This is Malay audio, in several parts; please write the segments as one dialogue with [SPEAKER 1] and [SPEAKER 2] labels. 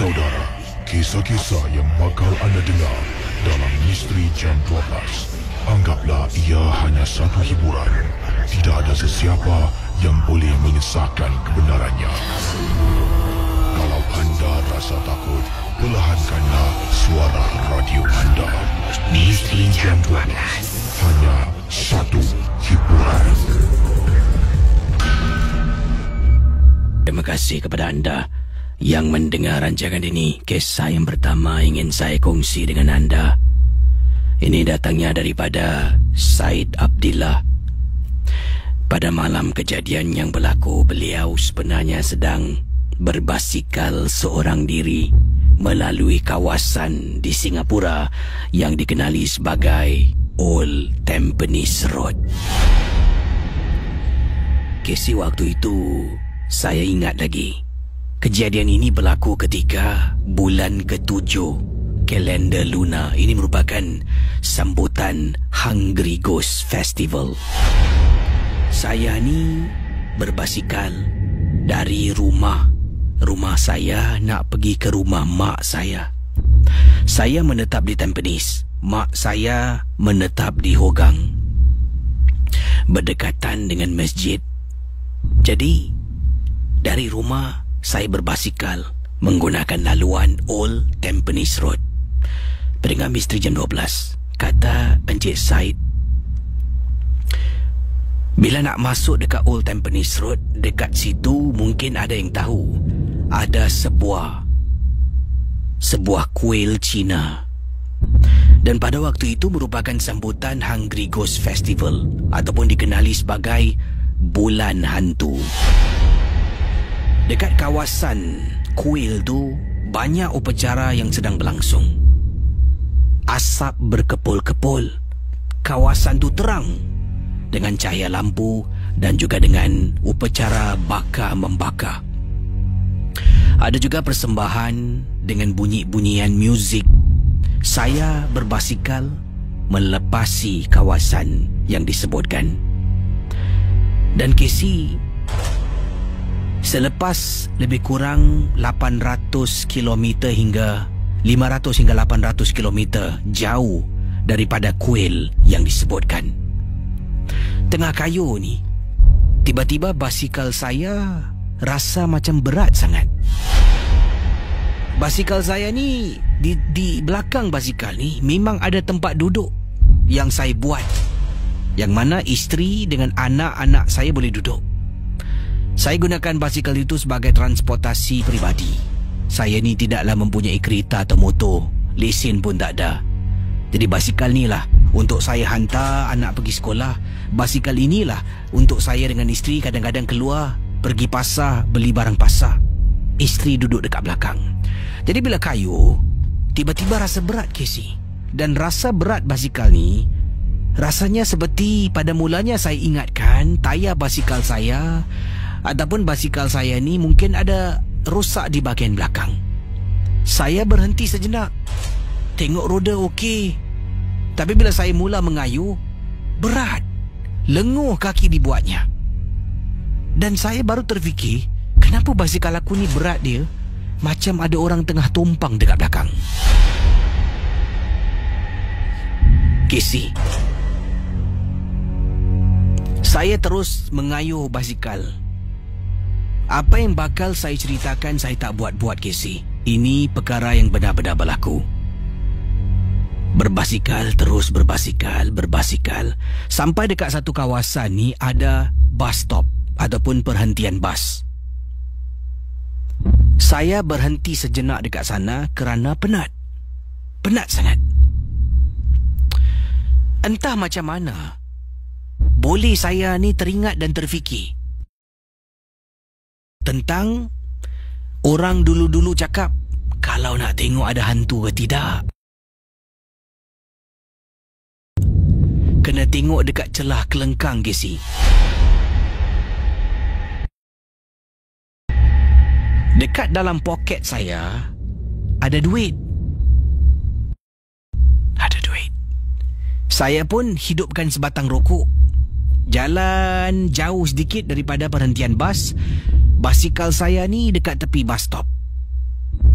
[SPEAKER 1] Saudara, kisah-kisah yang bakal anda dengar dalam Misteri Jam 12, anggaplah ia hanya satu hiburan. Tidak ada sesiapa yang boleh mengesahkan kebenarannya. Kalau anda rasa takut, perlahankanlah suara radio anda. Misteri Jam 12, hanya satu hiburan.
[SPEAKER 2] Terima kasih kepada anda yang mendengar rancangan ini. Kisah yang pertama ingin saya kongsi dengan anda. Ini datangnya daripada Said Abdillah. Pada malam kejadian yang berlaku, beliau sebenarnya sedang berbasikal seorang diri melalui kawasan di Singapura yang dikenali sebagai Old Tampines Road. Kesi waktu itu saya ingat lagi. Kejadian ini berlaku ketika bulan ke-7 kalender lunar. Ini merupakan sambutan Hungry Ghost Festival. Saya ni berbasikal dari rumah saya nak pergi ke rumah mak saya. Saya menetap di Tampines. Mak saya menetap di Hougang, berdekatan dengan masjid. Jadi dari rumah saya berbasikal menggunakan laluan Old Tampines Road. Pendengar Misteri Jam 12, kata Encik Said, bila nak masuk dekat Old Tampines Road, dekat situ mungkin ada yang tahu ada sebuah kuil Cina. Dan pada waktu itu merupakan sambutan Hungry Ghost Festival ataupun dikenali sebagai Bulan Hantu. Dekat kawasan kuil tu banyak upacara yang sedang berlangsung. Asap berkepul-kepul. Kawasan tu terang dengan cahaya lampu dan juga dengan upacara bakar-membakar. Ada juga persembahan dengan bunyi-bunyian muzik. Saya berbasikal melepasi kawasan yang disebutkan. Dan Casey, selepas lebih kurang 800 km hingga 500 hingga 800 km jauh daripada kuil yang disebutkan, tengah kayu ni, tiba-tiba basikal saya rasa macam berat sangat. Basikal saya ni, di belakang basikal ni memang ada tempat duduk yang saya buat, yang mana isteri dengan anak-anak saya boleh duduk. Saya gunakan basikal itu sebagai transportasi peribadi. Saya ni tidaklah mempunyai kereta atau motor. Lesen pun tak ada. Jadi basikal ni lah untuk saya hantar anak pergi sekolah. Basikal inilah untuk saya dengan isteri kadang-kadang keluar, pergi pasar, beli barang pasar. Isteri duduk dekat belakang. Jadi bila kayu, tiba-tiba rasa berat, Casey. Dan rasa berat basikal ni, rasanya seperti pada mulanya saya ingatkan tayar basikal saya ataupun basikal saya ni mungkin ada rosak di bahagian belakang. Saya berhenti sejenak, tengok roda okey. Tapi bila saya mula mengayuh, berat, lenguh kaki dibuatnya. Dan saya baru terfikir, kenapa basikal aku ni berat dia macam ada orang tengah tumpang dekat belakang. Casey, saya terus mengayuh basikal. Apa yang bakal saya ceritakan saya tak buat-buat, Casey. Ini perkara yang benar-benar berlaku. Berbasikal, terus berbasikal. Sampai dekat satu kawasan ni ada bus stop ataupun perhentian bas. Saya berhenti sejenak dekat sana kerana penat. Penat sangat. Entah macam mana, boleh saya ni teringat dan terfikir tentang orang dulu-dulu cakap kalau nak tengok ada hantu ke tidak, kena tengok dekat celah kelengkang, Casey. Dekat dalam poket saya ada duit. Ada duit. Saya pun hidupkan sebatang rokok. Jalan jauh sedikit daripada perhentian bas. Basikal saya ni dekat tepi bus stop.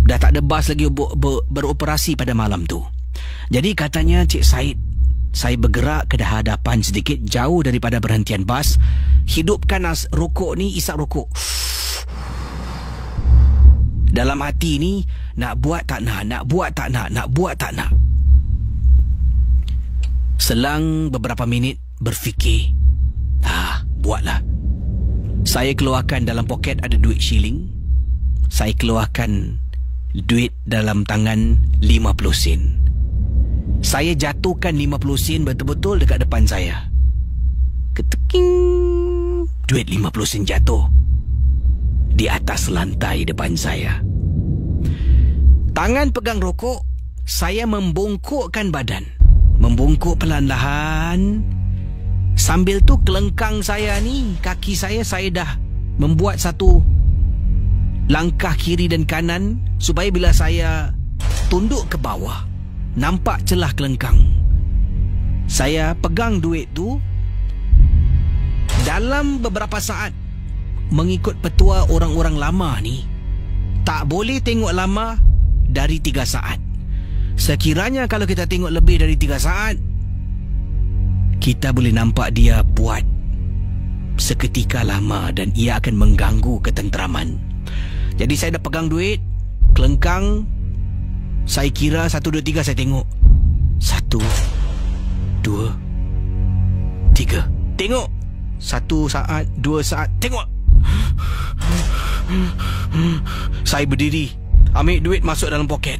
[SPEAKER 2] Dah tak ada bas lagi beroperasi pada malam tu. Jadi katanya Cik Said, saya bergerak ke hadapan sedikit jauh daripada berhentian bas. Hidupkan rokok ni, isap rokok. Dalam hati ni, nak buat tak nak, nak buat tak nak, nak buat tak nak. Selang beberapa minit berfikir, buatlah. Saya keluarkan dalam poket ada duit shilling. Saya keluarkan duit dalam tangan 50 sen. Saya jatuhkan 50 sen betul-betul dekat depan saya. Keteking. Duit 50 sen jatuh di atas lantai depan saya. Tangan pegang rokok, saya membungkukkan badan. Membungkuk perlahan-lahan. Sambil tu kelengkang saya ni, kaki saya dah membuat satu langkah kiri dan kanan supaya bila saya tunduk ke bawah, nampak celah kelengkang. Saya pegang duit tu. Dalam beberapa saat, mengikut petua orang-orang lama ni, tak boleh tengok lama dari 3 saat. Sekiranya kalau kita tengok lebih dari 3 saat, kita boleh nampak dia buat seketika lama dan ia akan mengganggu ketenteraman. Jadi saya dah pegang duit, kelengkang. Saya kira 1, 2, 3, saya tengok. 1, 2, 3. Tengok. 1 saat, 2 saat, tengok. Saya berdiri, ambil duit masuk dalam poket.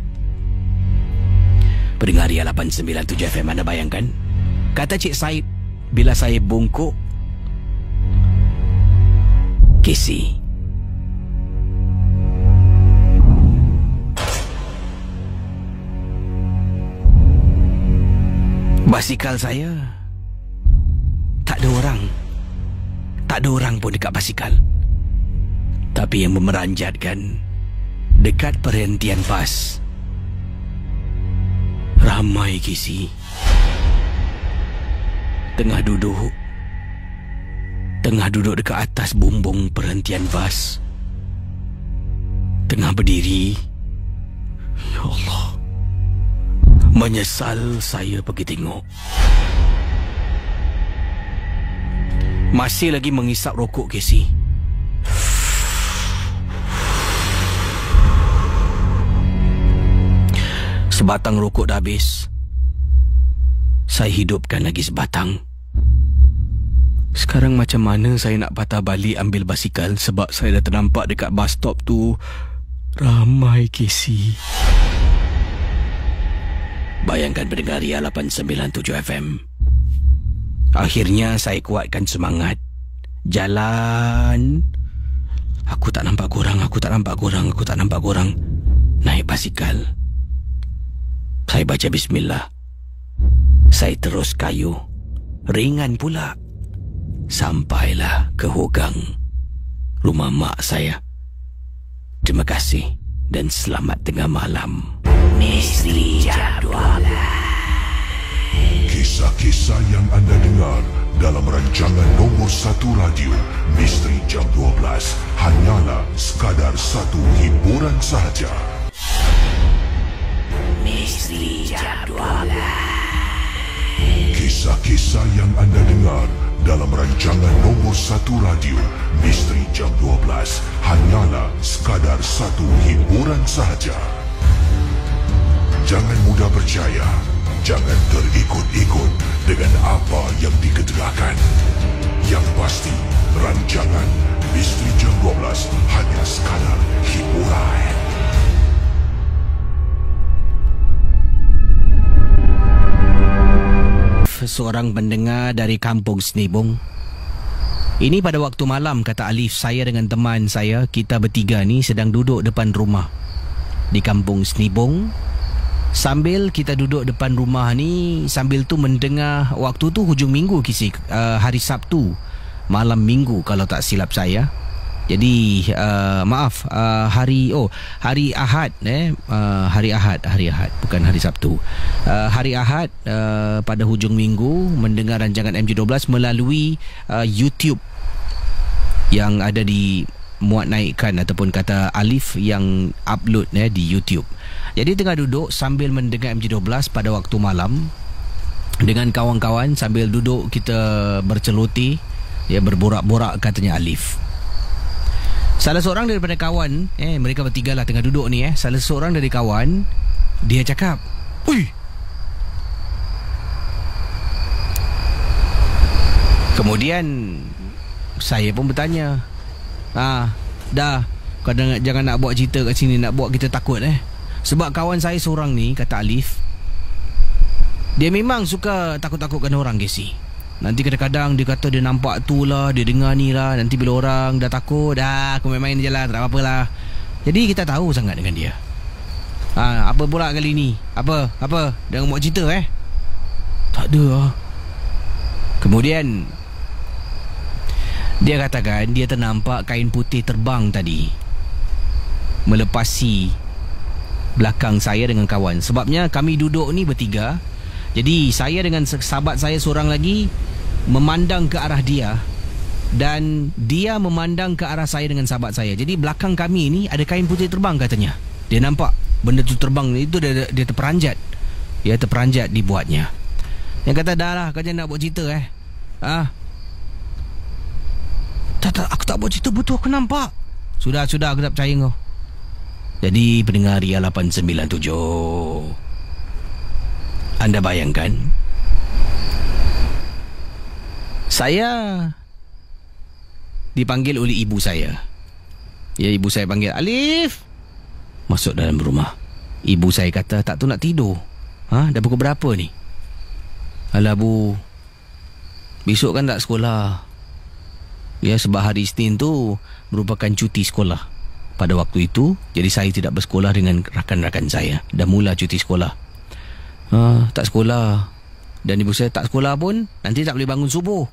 [SPEAKER 2] Pendengar Ria 897 FM, anda bayangkan? Kata Cik Said, bila saya bungkuk, Casey, basikal saya tak ada orang. Tak ada orang pun dekat basikal. Tapi yang memeranjatkan, dekat perhentian bas, ramai Casey. Tengah duduk dekat atas bumbung perhentian bas. Tengah berdiri. Ya Allah, menyesal saya pergi tengok. Masih lagi mengisap rokok Casey. Sebatang rokok dah habis. Saya hidupkan lagi sebatang. Sekarang macam mana saya nak patah balik ambil basikal sebab saya dah ternampak dekat bus stop tu ramai Casey. Bayangkan pendengar Ria 897 FM. Akhirnya saya kuatkan semangat. Jalan. Aku tak nampak korang, aku tak nampak korang, aku tak nampak korang. Naik basikal. Saya baca bismillah. Saya terus kayu. Ringan pula. Sampailah ke Hogang, rumah mak saya. Terima kasih dan selamat tengah malam. Misteri Jam 12.
[SPEAKER 1] Kisah-kisah yang anda dengar dalam rancangan nombor 1 radio Misteri Jam 12 hanyalah sekadar satu hiburan sahaja.
[SPEAKER 2] Misteri Jam 12.
[SPEAKER 1] Kisah-kisah yang anda dengar dalam rancangan nombor 1 radio Misteri Jam 12 hanyalah sekadar satu hiburan sahaja. Jangan mudah percaya. Jangan terikut-ikut dengan apa yang diketerahkan. Yang pasti, rancangan Misteri Jam 12 hanya sekadar hiburan.
[SPEAKER 2] Seorang pendengar dari Kampung Senibong. Ini pada waktu malam, kata Alif. Saya dengan teman saya, kita bertiga ni sedang duduk depan rumah di Kampung Senibong. Sambil kita duduk depan rumah ni, sambil tu mendengar, waktu tu hujung minggu Kisi, hari Sabtu malam minggu kalau tak silap saya. Jadi hari Ahad, hari Ahad bukan hari Sabtu. Hari Ahad pada hujung minggu mendengar rancangan MJ12 melalui YouTube yang ada di muat naikkan ataupun kata Alif yang upload di YouTube. Jadi tengah duduk sambil mendengar MJ12 pada waktu malam dengan kawan-kawan, sambil duduk kita berceloteh, berborak-borak, katanya Alif. Salah seorang daripada kawan, mereka bertiga lah tengah duduk ni, salah seorang dari kawan, dia cakap, "Ui!" Kemudian saya pun bertanya, dah, kau jangan nak buat cerita kat sini, nak buat kita takut Sebab kawan saya seorang ni, kata Alif, dia memang suka takut-takutkan orang, Casey. Nanti kadang-kadang dia kata dia nampak tu lah, dia dengar ni lah. Nanti bila orang dah takut, dah aku main-main je lah, tak apa-apa lah. Jadi kita tahu sangat dengan dia. Apa pula kali ni? Apa? Jangan buat cerita Tak ada lah. Kemudian dia katakan dia ternampak kain putih terbang tadi melepasi belakang saya dengan kawan. Sebabnya kami duduk ni bertiga. Jadi saya dengan sahabat saya seorang lagi memandang ke arah dia, dan dia memandang ke arah saya dengan sahabat saya. Jadi belakang kami ni ada kain putih terbang, katanya. Dia nampak benda tu terbang. Itu dia terperanjat. Dia terperanjat dibuatnya. Yang kata, dah lah, kau jangan nak buat cerita Tak, aku tak buat cerita, betul aku nampak. Sudah, aku tak percaya kau. Jadi pendengar Ria 897, anda bayangkan, saya dipanggil oleh ibu saya. Ibu saya panggil, "Alif!" Masuk dalam rumah. Ibu saya kata, "Tak tu nak tidur. Dah pukul berapa ni?" "Alah bu, besok kan tak sekolah." Sebab hari Isnin tu merupakan cuti sekolah pada waktu itu. Jadi saya tidak bersekolah dengan rakan-rakan saya. Dah mula cuti sekolah. Tak sekolah. Dan ibu saya, tak sekolah pun nanti tak boleh bangun subuh.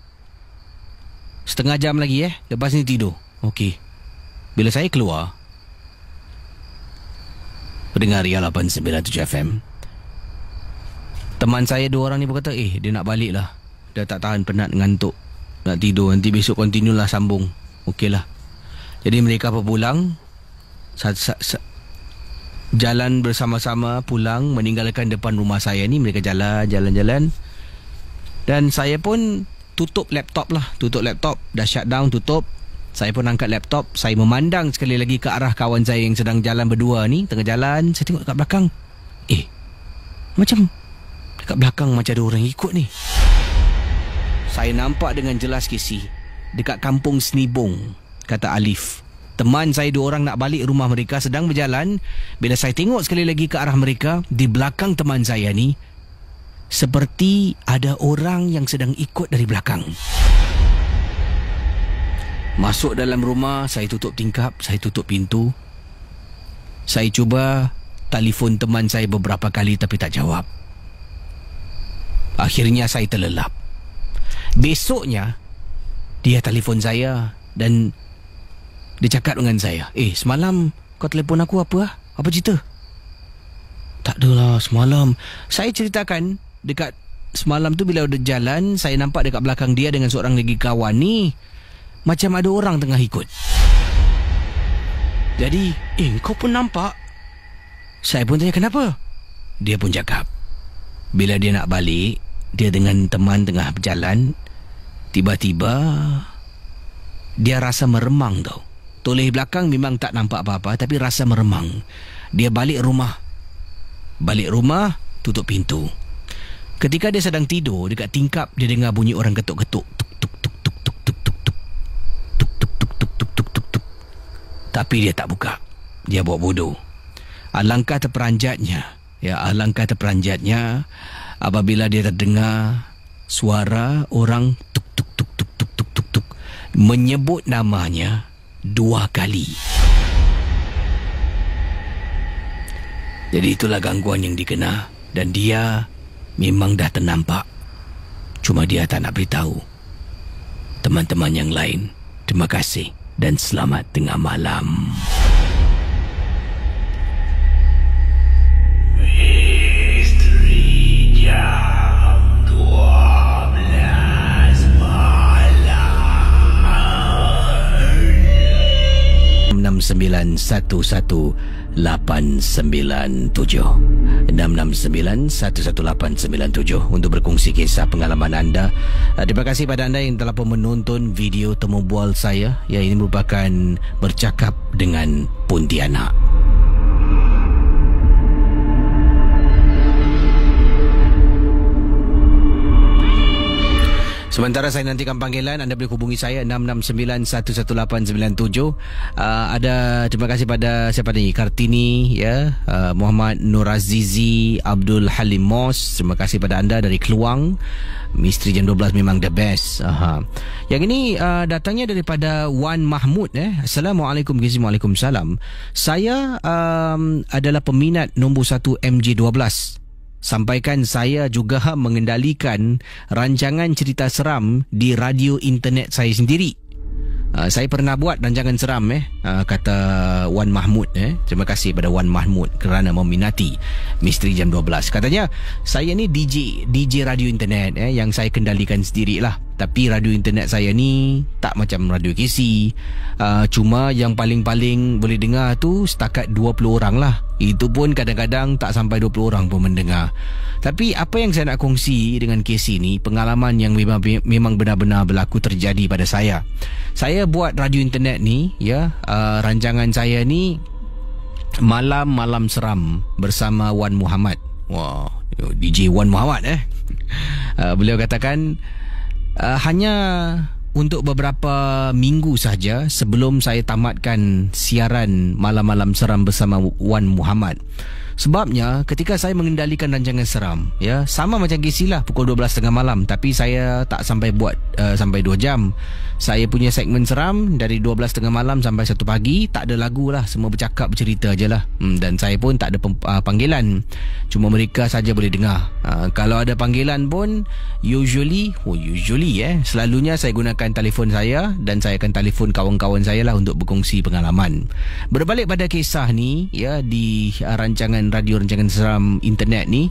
[SPEAKER 2] Setengah jam lagi lepas ni tidur. Okey. Bila saya keluar, pendengar Ria 897 FM, teman saya 2 orang ni berkata, dia nak balik lah. Dah tak tahan, penat, ngantuk, nak tidur. Nanti besok continue lah, sambung. Okey lah. Jadi mereka pulang, jalan bersama-sama pulang, meninggalkan depan rumah saya ni. Mereka jalan. Dan saya pun tutup laptop. Dah shut down, tutup. Saya pun angkat laptop. Saya memandang sekali lagi ke arah kawan saya yang sedang jalan berdua ni. Tengah jalan, saya tengok dekat belakang. Macam dekat belakang macam ada orang ikut ni. Saya nampak dengan jelas, Casey, dekat kampung Senibung, kata Alif. Teman saya 2 orang nak balik rumah mereka, sedang berjalan. Bila saya tengok sekali lagi ke arah mereka, di belakang teman saya ni, seperti ada orang yang sedang ikut dari belakang. Masuk dalam rumah, saya tutup tingkap, saya tutup pintu. Saya cuba telefon teman saya beberapa kali tapi tak jawab. Akhirnya saya terlelap. Besoknya dia telefon saya dan dia cakap dengan saya, semalam kau telefon aku apa? Apa cerita? Tak adalah, semalam saya ceritakan dekat semalam tu bila udah jalan, saya nampak dekat belakang dia dengan seorang lagi kawan ni, macam ada orang tengah ikut. Jadi, kau pun nampak? Saya pun tanya kenapa? Dia pun cakap, bila dia nak balik, dia dengan teman tengah berjalan, tiba-tiba dia rasa meremang tau. Toleh belakang memang tak nampak apa-apa, tapi rasa meremang. Dia balik rumah, tutup pintu. Ketika dia sedang tidur dekat tingkap, dia dengar bunyi orang ketuk-ketuk. Tuk tuk tuk tuk tuk tuk tuk tuk. Tuk tuk tuk tuk tuk tuk tuk tuk. Tapi dia tak buka. Dia buat bodoh. Alangkah terperanjatnya apabila dia terdengar suara orang tuk tuk tuk tuk tuk tuk tuk tuk menyebut namanya 2 kali. Jadi itulah gangguan yang dikena, dan dia memang dah ternampak. Cuma dia tak nak beritahu teman-teman yang lain. Terima kasih dan selamat tengah malam. untuk berkongsi kisah pengalaman anda. Terima kasih pada anda yang telah pun menonton video temu bual saya. Ya, ini merupakan bercakap dengan Pontianak. Sementara saya nantikan panggilan, anda boleh hubungi saya 669-11897. Terima kasih pada siapa ni? Kartini, ya, Muhammad Nur Azizi, Abdul Halim Mos. Terima kasih pada anda dari Keluang. Misteri Jam 12 memang the best. Yang ini datangnya daripada Wan Mahmud. Assalamualaikum. Waalaikumsalam. Saya adalah peminat nombor 1 MJ12. Sampaikan saya juga mengendalikan rancangan cerita seram di radio internet saya sendiri. Saya pernah buat rancangan seram, kata Wan Mahmud. Terima kasih pada Wan Mahmud kerana meminati Misteri Jam 12. Katanya, saya ni DJ radio internet, yang saya kendalikan sendirilah. Tapi radio internet saya ni tak macam radio KC. Cuma yang paling-paling boleh dengar tu setakat 20 orang lah. Itu pun kadang-kadang tak sampai 20 orang pun mendengar. Tapi apa yang saya nak kongsi dengan KC ni, pengalaman yang memang benar-benar berlaku terjadi pada saya. Saya buat radio internet ni, ya, rancangan saya ni Malam-Malam Seram bersama Wan Muhammad. Wah, DJ Wan Muhammad. Beliau katakan hanya untuk beberapa minggu sahaja sebelum saya tamatkan siaran Malam-Malam Seram bersama Wan Muhammad. Sebabnya ketika saya mengendalikan rancangan seram, ya, sama macam KC lah, pukul 12.30 malam, tapi saya tak sampai buat sampai 2 jam. Saya punya segmen seram dari 12.30 malam sampai 1 pagi, tak ada lagu lah, semua bercakap bercerita je lah. Dan saya pun tak ada panggilan, cuma mereka saja boleh dengar. Kalau ada panggilan pun selalunya saya gunakan telefon saya, dan saya akan telefon kawan-kawan saya lah untuk berkongsi pengalaman. Berbalik pada kisah ni, ya, di rancangan seram internet ni,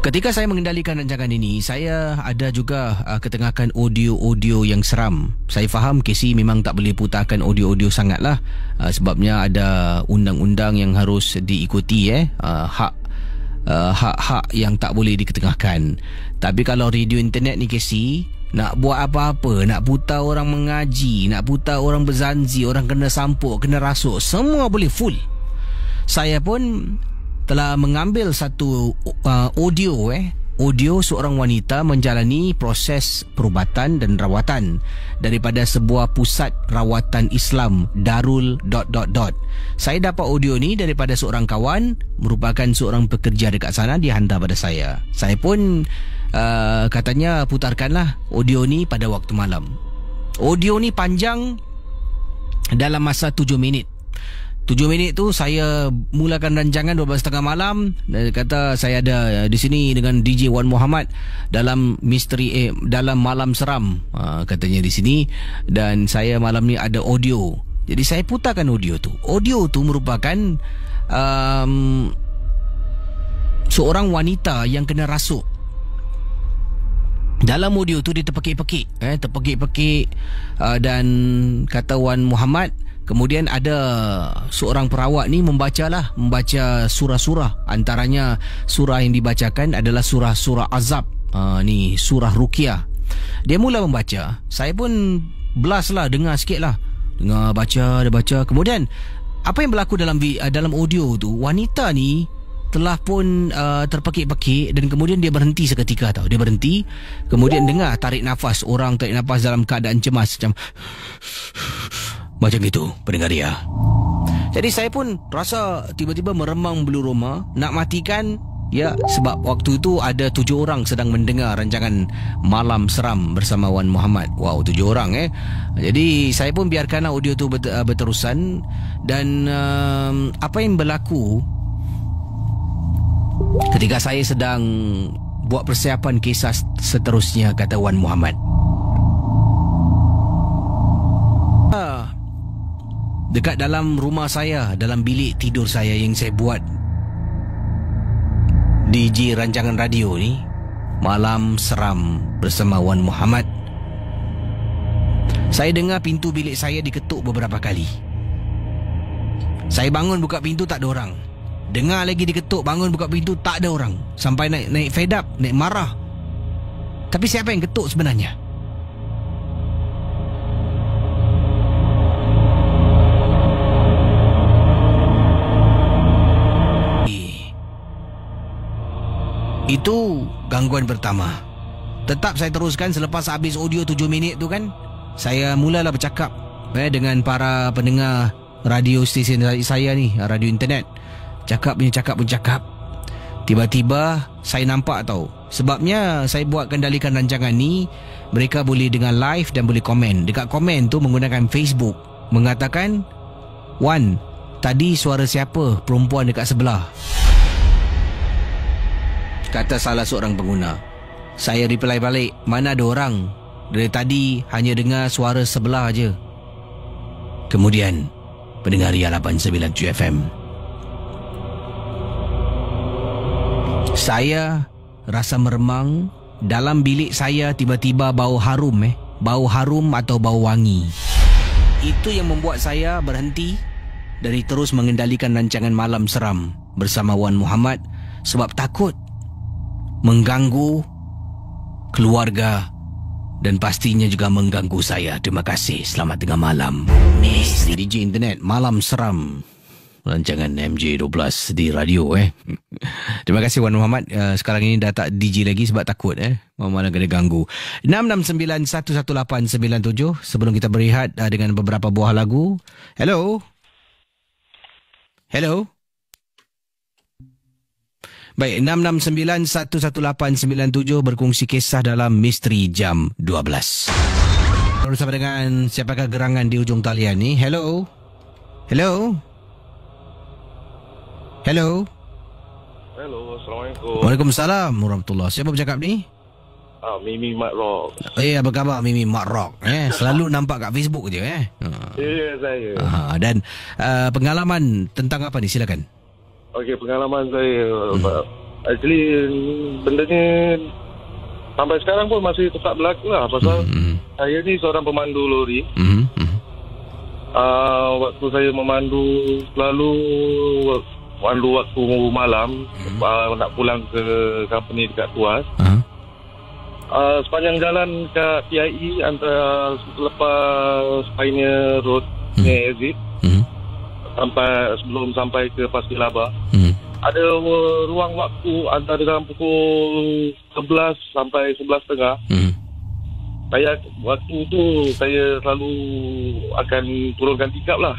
[SPEAKER 2] ketika saya mengendalikan rancangan ini, saya ada juga ketengahkan audio-audio yang seram. Saya faham KC memang tak boleh putarkan audio-audio sangat lah, sebabnya ada undang-undang yang harus diikuti, hak-hak yang tak boleh diketengahkan. Tapi kalau radio internet ni KC, nak buat apa-apa, nak putar orang mengaji, nak putar orang berzanzi, orang kena sampuk, kena rasuk, semua boleh full. Saya pun telah mengambil satu audio seorang wanita menjalani proses perubatan dan rawatan daripada sebuah pusat rawatan Islam, Darul ... Saya dapat audio ni daripada seorang kawan, merupakan seorang pekerja dekat sana, dia hantar pada saya. Saya pun katanya putarkanlah audio ni pada waktu malam. Audio ni panjang dalam masa 7 minit. 7 minit tu saya mulakan rancangan 12.30 malam. Dia kata saya ada di sini dengan DJ Wan Muhammad dalam dalam Malam Seram, katanya di sini, dan saya malam ni ada audio. Jadi saya putarkan audio tu. Audio tu merupakan seorang wanita yang kena rasuk. Dalam audio tu dia terpekik-pekik, dan kata Wan Muhammad, kemudian ada seorang perawat ni membaca surah-surah. Antaranya surah yang dibacakan adalah surah-surah azab, ni surah Ruqyah. Dia mula membaca. Saya pun blast lah, dengar sikit lah. Dengar, dia baca. Kemudian apa yang berlaku dalam audio tu, wanita ni telah pun terpekik-pekik, dan kemudian dia berhenti seketika tau. Dia berhenti, kemudian dengar tarik nafas. Orang tarik nafas dalam keadaan cemas, macam itu pendengar dia. Jadi saya pun rasa tiba-tiba meremang bulu roma, nak matikan, ya, sebab waktu itu ada 7 orang sedang mendengar rancangan Malam Seram bersama Wan Muhammad. Wow, 7 orang Jadi saya pun biarkanlah audio tu berterusan. Dan apa yang berlaku ketika saya sedang buat persiapan kisah seterusnya, kata Wan Muhammad, dekat dalam rumah saya, dalam bilik tidur saya yang saya buat DJ rancangan radio ni, Malam Seram bersama Wan Muhammad, Saya dengar pintu bilik saya diketuk beberapa kali. Saya bangun buka pintu, tak ada orang. Dengar lagi diketuk, bangun buka pintu, tak ada orang. Sampai naik fed up, naik marah. Tapi siapa yang ketuk sebenarnya? Itu gangguan pertama. Tetap saya teruskan selepas habis audio 7 minit tu kan. Saya mulalah bercakap dengan para pendengar radio stesen saya ni, radio internet. Cakap. Tiba-tiba saya nampak tau. Sebabnya saya buat kendalikan rancangan ni, mereka boleh dengar live dan boleh komen. Dekat komen tu menggunakan Facebook, mengatakan, "Wan, tadi suara siapa perempuan dekat sebelah?" Kata salah seorang pengguna. Saya reply balik, "Mana ada orang. Dari tadi hanya dengar suara sebelah aje." Kemudian pendengar Ria 897 FM. Saya rasa meremang. Dalam bilik saya tiba-tiba bau harum Bau harum atau bau wangi. Itu yang membuat saya berhenti dari terus mengendalikan rancangan Malam Seram bersama Wan Muhammad, sebab takut mengganggu keluarga dan pastinya juga mengganggu saya. Terima kasih. Selamat tengah malam. Misteri DJ Internet Malam Seram, rancangan MJ12 di radio. Terima kasih Wan Muhammad. Sekarang ini dah tak DJ lagi sebab takut malam kena ganggu. 669-11897. Sebelum kita berehat dengan beberapa buah lagu. Hello. Baik, 669-11897 berkongsi kisah dalam Misteri Jam 12. Bersama dengan siapakah gerangan di ujung talian ni? Hello. Assalamualaikum. Waalaikumsalam warahmatullahi. Siapa bercakap ni?
[SPEAKER 3] Mimi Mat Rock.
[SPEAKER 2] Apa khabar Mimi Mat Rock? Selalu nampak kat Facebook je
[SPEAKER 3] Ya, saya.
[SPEAKER 2] Dan pengalaman tentang apa ni? Silakan.
[SPEAKER 3] Okey, pengalaman saya. Actually, benda ni sampai sekarang pun masih tetap berlaku lah. Pasal saya ni seorang pemandu lori. Waktu saya memandu, selalu mandu waktu malam, nak pulang ke company dekat Tuas. Sepanjang jalan kat PIE, antara selepas Pioneer Road ni exit, sebelum sampai ke Pasir Laba, ada ruang waktu antara dalam pukul 11 sampai 11.30. Saya waktu tu saya selalu akan turunkan tikap lah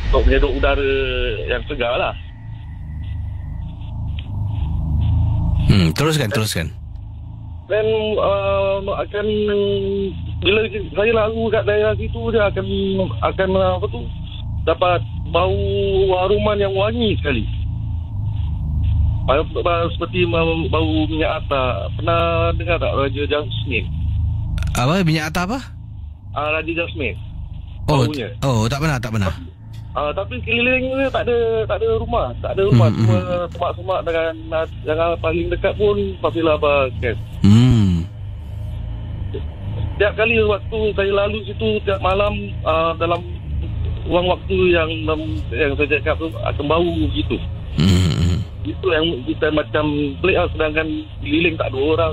[SPEAKER 3] untuk menyedut udara yang segar lah.
[SPEAKER 2] Teruskan.
[SPEAKER 3] Dan akan bila saya lalu kat daerah situ, dia akan dapat bau haruman yang wangi sekali. Seperti bau minyak atar. Pernah dengar tak Raja Jasmine?
[SPEAKER 2] Apa minyak atar apa?
[SPEAKER 3] Raja Jasmine.
[SPEAKER 2] Baunya. Tak pernah.
[SPEAKER 3] Tapi sekelilingnya tak ada rumah. Cuma semak-semak dengan yang paling dekat pun Pasir Laba Camp. Setiap kali waktu saya lalu situ, tiap malam dalam ruang waktu yang saya cakap tu akan bau gitu. Itu yang kita macam pelik lah, sedangkan keliling tak ada orang.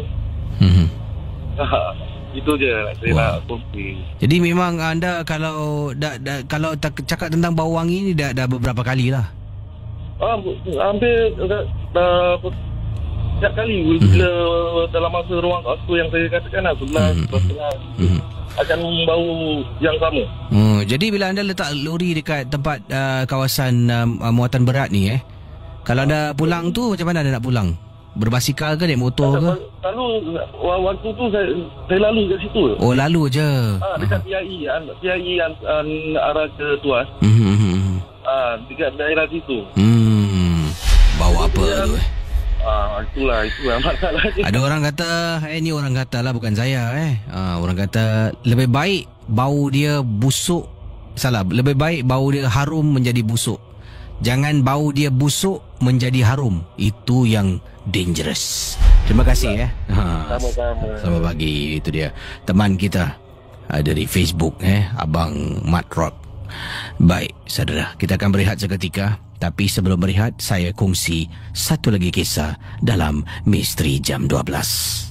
[SPEAKER 3] Itu je saya nak kongsi. Jadi
[SPEAKER 2] memang anda kalau kalau cakap tentang bau wangi ni dah beberapa kali lah.
[SPEAKER 3] Hampir setiap kali bila dalam masa ruang waktu yang saya katakan lah, 11 akan bau yang sama.
[SPEAKER 2] Jadi bila anda letak lori dekat tempat kawasan muatan berat ni kalau anda pulang tu macam mana anda nak pulang? Berbasikal ke, naik motor ke?
[SPEAKER 3] Lalu waktu tu saya lalu kat situ.
[SPEAKER 2] Lalu je.
[SPEAKER 3] Dekat PIE arah ke Tuas. Dekat daerah situ.
[SPEAKER 2] Bau apa tu?
[SPEAKER 3] Itu yang masalah je.
[SPEAKER 2] Ada orang kata, ni orang kata lah, bukan saya. Orang kata lebih baik bau dia busuk. Salah, lebih baik bau dia harum menjadi busuk. Jangan bau dia busuk menjadi harum. Itu yang dangerous. Terima kasih
[SPEAKER 3] Sama-sama.
[SPEAKER 2] Selamat pagi. Itu dia teman kita dari Facebook, Abang Mat Rod. Baik, saudara, kita akan berehat seketika. Tapi sebelum berehat, saya kongsi satu lagi kisah dalam Misteri Jam 12.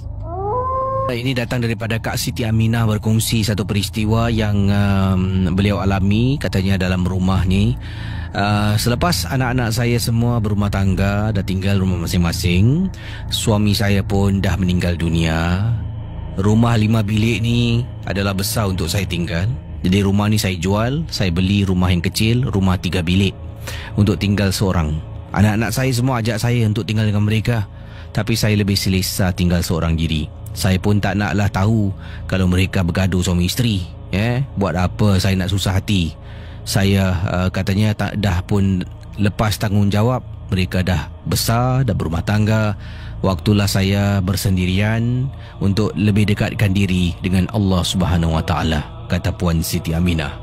[SPEAKER 2] Ini datang daripada Kak Siti Aminah berkongsi satu peristiwa yang beliau alami, katanya dalam rumah ni. Selepas anak-anak saya semua berumah tangga, dah tinggal rumah masing-masing, suami saya pun dah meninggal dunia. Rumah 5 bilik ni adalah besar untuk saya tinggal. Jadi rumah ni saya jual, saya beli rumah yang kecil, rumah 3 bilik untuk tinggal seorang. Anak-anak saya semua ajak saya untuk tinggal dengan mereka, tapi saya lebih selesa tinggal seorang diri. Saya pun tak naklah tahu kalau mereka bergaduh suami isteri. Buat apa saya nak susah hati. Saya katanya dah pun lepas tanggungjawab. Mereka dah besar, dah berumah tangga. Waktulah saya bersendirian untuk lebih dekatkan diri dengan Allah Subhanahu Wa Taala, kata Puan Siti Aminah.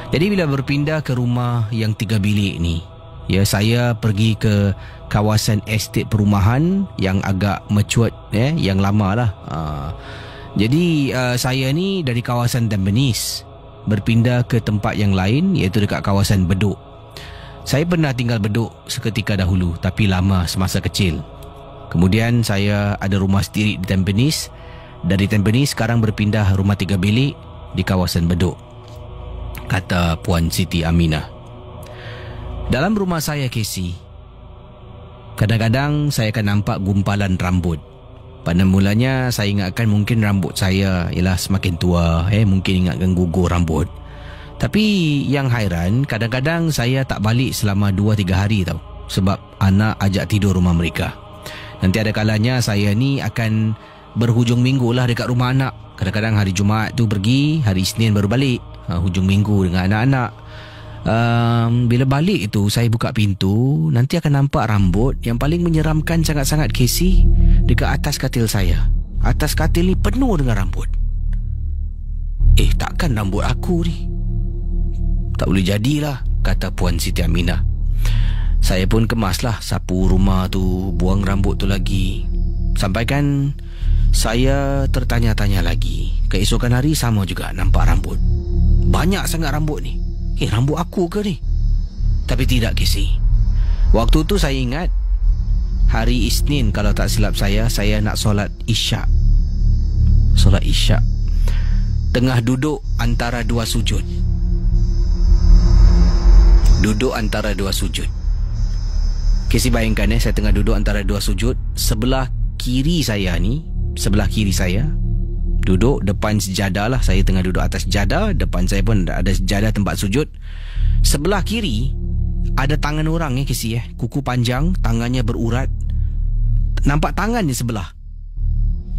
[SPEAKER 2] Jadi bila berpindah ke rumah yang 3 bilik ni, saya pergi ke kawasan estet perumahan yang agak mencuat, yang lama lah. Jadi saya ni dari kawasan Tampines berpindah ke tempat yang lain, iaitu dekat kawasan Bedok. Saya pernah tinggal Bedok seketika dahulu, tapi lama semasa kecil. Kemudian saya ada rumah sendiri di Tampines. Dari Tampines sekarang berpindah rumah 3 bilik di kawasan Bedok, kata Puan Siti Aminah. Dalam rumah saya, Casey, kadang-kadang saya akan nampak gumpalan rambut. Pada mulanya saya ingatkan mungkin rambut saya ialah semakin tua, mungkin ingatkan gugur rambut. Tapi yang hairan, kadang-kadang saya tak balik selama 2-3 hari tau, sebab anak ajak tidur rumah mereka. Nanti ada kalanya saya ni akan berhujung minggu lah dekat rumah anak. Kadang-kadang hari Jumaat tu pergi, hari Isnin baru balik, hujung minggu dengan anak-anak. Bila balik itu saya buka pintu, nanti akan nampak rambut yang paling menyeramkan sangat-sangat, Casey, dekat atas katil saya. Atas katil ni penuh dengan rambut. Takkan rambut aku ni? Tak boleh jadilah, kata Puan Siti Aminah. Saya pun kemaslah, sapu rumah tu, buang rambut tu lagi. Sampaikan saya tertanya-tanya lagi. Keesokan hari sama juga nampak rambut. Banyak sangat rambut ni. Rambut aku ke ni? Tapi tidak, Casey. Waktu tu saya ingat hari Isnin, kalau tak silap saya nak solat Isyak. Solat Isyak. Tengah duduk antara 2 sujud. Duduk antara 2 sujud. Casey bayangkan, saya tengah duduk antara 2 sujud. Sebelah kiri saya duduk depan sejadah lah. Saya tengah duduk atas sejadah, depan saya pun ada sejadah tempat sujud. Sebelah kiri ada tangan orang, Casey, kuku panjang, tangannya berurat. Nampak tangan di sebelah.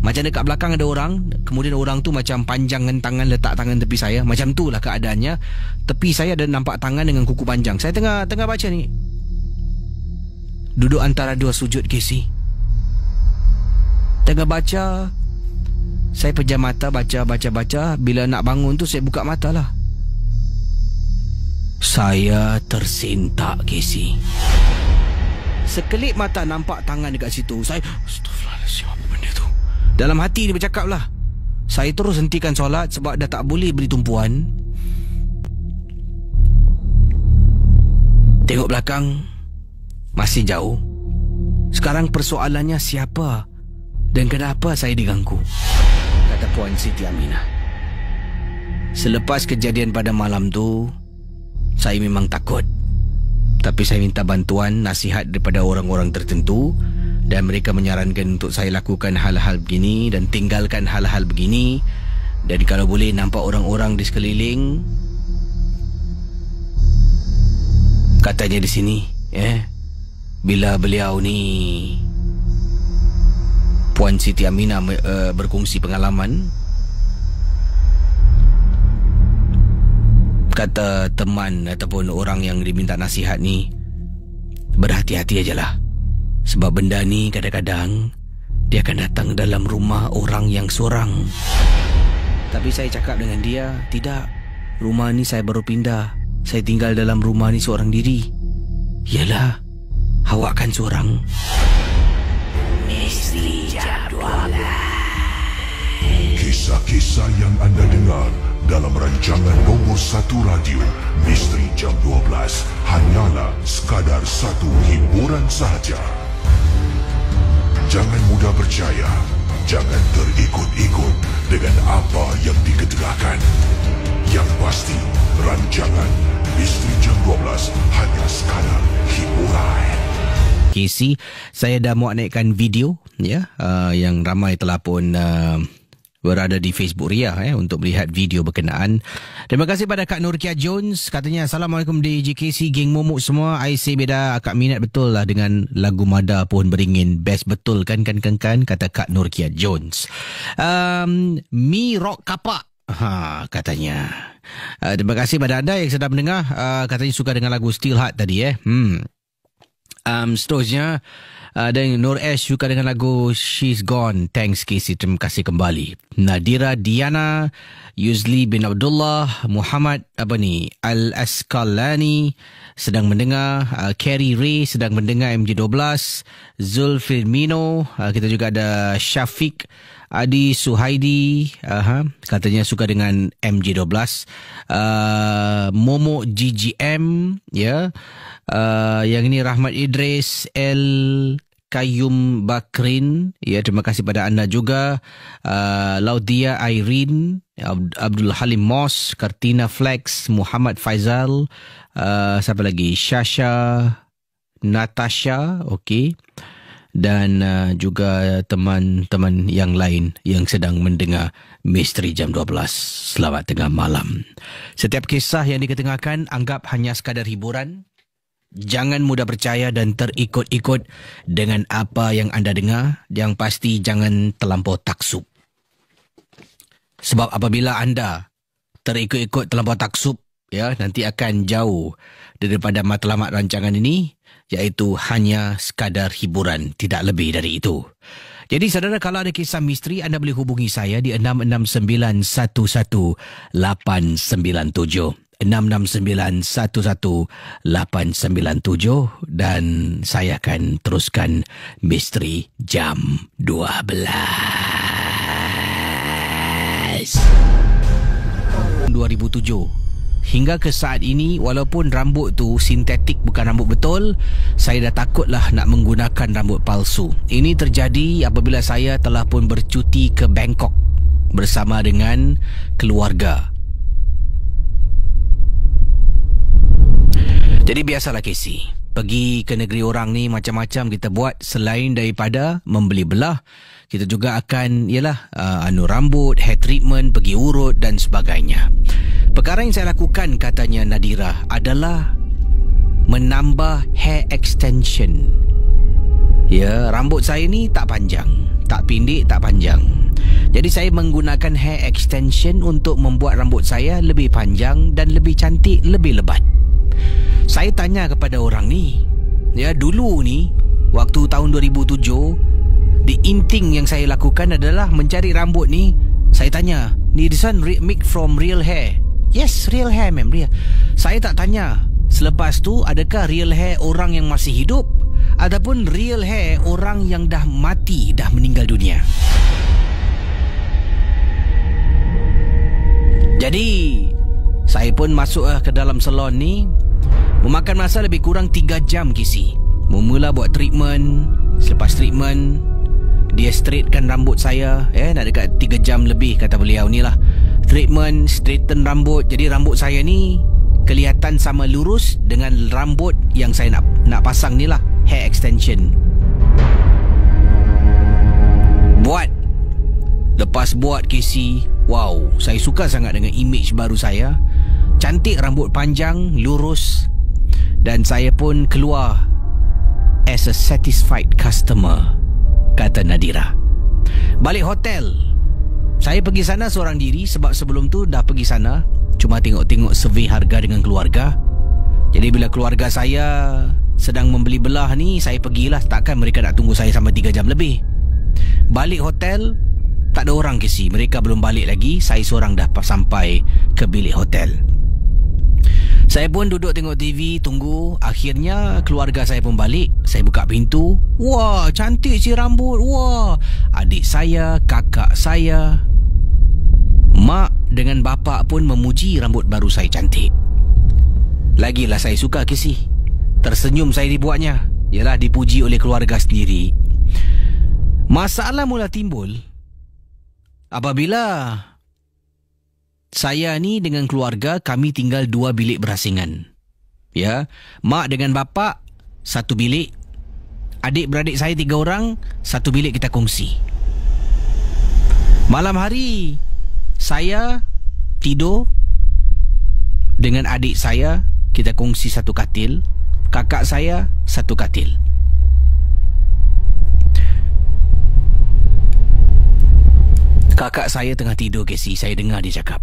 [SPEAKER 2] Macam dekat belakang ada orang, kemudian orang tu macam panjangkan tangan, letak tangan tepi saya. Macam tu lah keadaannya. Tepi saya ada nampak tangan dengan kuku panjang. Saya tengah baca ni. Duduk antara 2 sujud, Casey. Tengah baca, saya pejam mata, baca. Bila nak bangun tu saya buka mata lah. Saya tersentak, Casey. Sekelip mata nampak tangan dekat situ. Saya, astaghfirullahaladzim, apa benda tu? Dalam hati dia bercakap lah. Saya terus hentikan solat sebab dah tak boleh beri tumpuan. Tengok belakang, masih jauh. Sekarang persoalannya siapa dan kenapa saya diganggu, kata Puan Siti Aminah. Selepas kejadian pada malam tu, saya memang takut. Tapi saya minta bantuan, nasihat daripada orang-orang tertentu, dan mereka menyarankan untuk saya lakukan hal-hal begini dan tinggalkan hal-hal begini. Dan kalau boleh nampak orang-orang di sekeliling, katanya di sini, bila beliau ni, Puan Siti Aminah berkongsi pengalaman. Kata teman ataupun orang yang diminta nasihat ni, berhati-hati ajalah. Sebab benda ni kadang-kadang dia akan datang dalam rumah orang yang seorang. Tapi saya cakap dengan dia, tidak, rumah ni saya baru pindah. Saya tinggal dalam rumah ni seorang diri. Yalah, awak kan seorang. Misteri Jam 12.
[SPEAKER 1] Kisah-kisah yang anda dengar dalam rancangan nombor 1 radio Misteri Jam 12 hanyalah sekadar satu hiburan sahaja. Jangan mudah percaya, jangan terikut-ikut dengan apa yang dikedengarkan. Yang pasti, rancangan Misteri Jam 12 hanya sekadar hiburan.
[SPEAKER 2] Casey, saya dah muat naikkan video yang ramai telah pun berada di Facebook Ria untuk melihat video berkenaan. Terima kasih pada Kak Nurkia Jones. Katanya, Assalamualaikum DJ Casey, geng momok semua. I say beda, akak minat betul lah dengan lagu Mada Pohon Beringin. Best betul kan, kata Kak Nurkia Jones. Mi Rock Kapak. Katanya. Terima kasih pada anda yang sedang mendengar. Katanya suka dengan lagu Steel Heart tadi. Seterusnya, dan Nur Ash suka dengan lagu She's Gone. Thanks Casey, terima kasih kembali. Nadira Diana, Yuzli bin Abdullah, Muhammad Al-Asqalani sedang mendengar. Carrie Ray sedang mendengar MJ12. Zulfilmino, kita juga ada Syafiq Adi Suhaidi, katanya suka dengan MJ12. Momo GGM, yang ini Rahmat Idris, El Qayyum Bakrin, terima kasih pada anda juga. Laudia Irene, Abdul Halim Mos, Kartina Flex, Muhammad Faizal, siapa lagi? Shasha Natasha, okey. Dan juga teman-teman yang lain yang sedang mendengar Misteri Jam 12. Selamat tengah malam. Setiap kisah yang diketengahkan anggap hanya sekadar hiburan. Jangan mudah percaya dan terikut-ikut dengan apa yang anda dengar. Yang pasti jangan terlampau taksub. Sebab apabila anda terikut-ikut terlampau taksub, nanti akan jauh daripada matlamat rancangan ini, iaitu hanya sekadar hiburan, tidak lebih dari itu. Jadi saudara, kalau ada kisah misteri, anda boleh hubungi saya di 669-11897. 669-11897 dan saya akan teruskan Misteri Jam 12. 2007. Hingga ke saat ini, walaupun rambut tu sintetik bukan rambut betul, saya dah takutlah nak menggunakan rambut palsu. Ini terjadi apabila saya telah pun bercuti ke Bangkok bersama dengan keluarga. Jadi biasalah Casey, pergi ke negeri orang ni macam-macam kita buat. Selain daripada membeli belah, kita juga akan rambut, hair treatment, pergi urut dan sebagainya. Perkara yang saya lakukan, katanya Nadira, adalah menambah hair extension. Rambut saya ni tak panjang, tak pendek, tak panjang. Jadi saya menggunakan hair extension untuk membuat rambut saya lebih panjang dan lebih cantik, lebih lebat. Saya tanya kepada orang ni, dulu ni waktu tahun 2007, the inting yang saya lakukan adalah mencari rambut ni. Saya tanya, ni this one make from real hair? Yes, real hair ma'am, real. Saya tak tanya selepas tu adakah real hair orang yang masih hidup ataupun real hair orang yang dah mati, dah meninggal dunia. Jadi saya pun masuk ke dalam salon ni. Memakan masa lebih kurang 3 jam Casey. Mula buat treatment. Selepas treatment, dia straightkan rambut saya. Nak dekat 3 jam lebih kata beliau ni lah. Treatment, straighten rambut. Jadi rambut saya ni kelihatan sama lurus dengan rambut yang saya nak pasang ni lah, hair extension. Lepas buat Casey, wow, saya suka sangat dengan image baru saya. Cantik, rambut panjang, lurus. Dan saya pun keluar as a satisfied customer, kata Nadira. Balik hotel, saya pergi sana seorang diri sebab sebelum tu dah pergi sana cuma tengok-tengok survey harga dengan keluarga. Jadi bila keluarga saya sedang membeli belah ni, saya pergilah. Takkan mereka nak tunggu saya sampai 3 jam lebih. Balik hotel, tak ada orang Casey. Mereka belum balik lagi. Saya seorang dah sampai ke bilik hotel. Saya pun duduk tengok TV, tunggu. Akhirnya keluarga saya pun balik. Saya buka pintu. Wah, cantik si rambut. Wah, adik saya, kakak saya. Mak dengan bapa pun memuji rambut baru saya cantik. Lagilah saya suka Casey. Tersenyum saya dibuatnya. Yalah, dipuji oleh keluarga sendiri. Masalah mula timbul apabila saya ni dengan keluarga kami tinggal 2 bilik berasingan. Ya, mak dengan bapa 1 bilik. Adik-beradik saya 3 orang, 1 bilik kita kongsi. Malam hari saya tidur dengan adik saya, kita kongsi 1 katil. Kakak saya 1 katil. Kakak saya tengah tidur, Casey. Saya dengar dia cakap,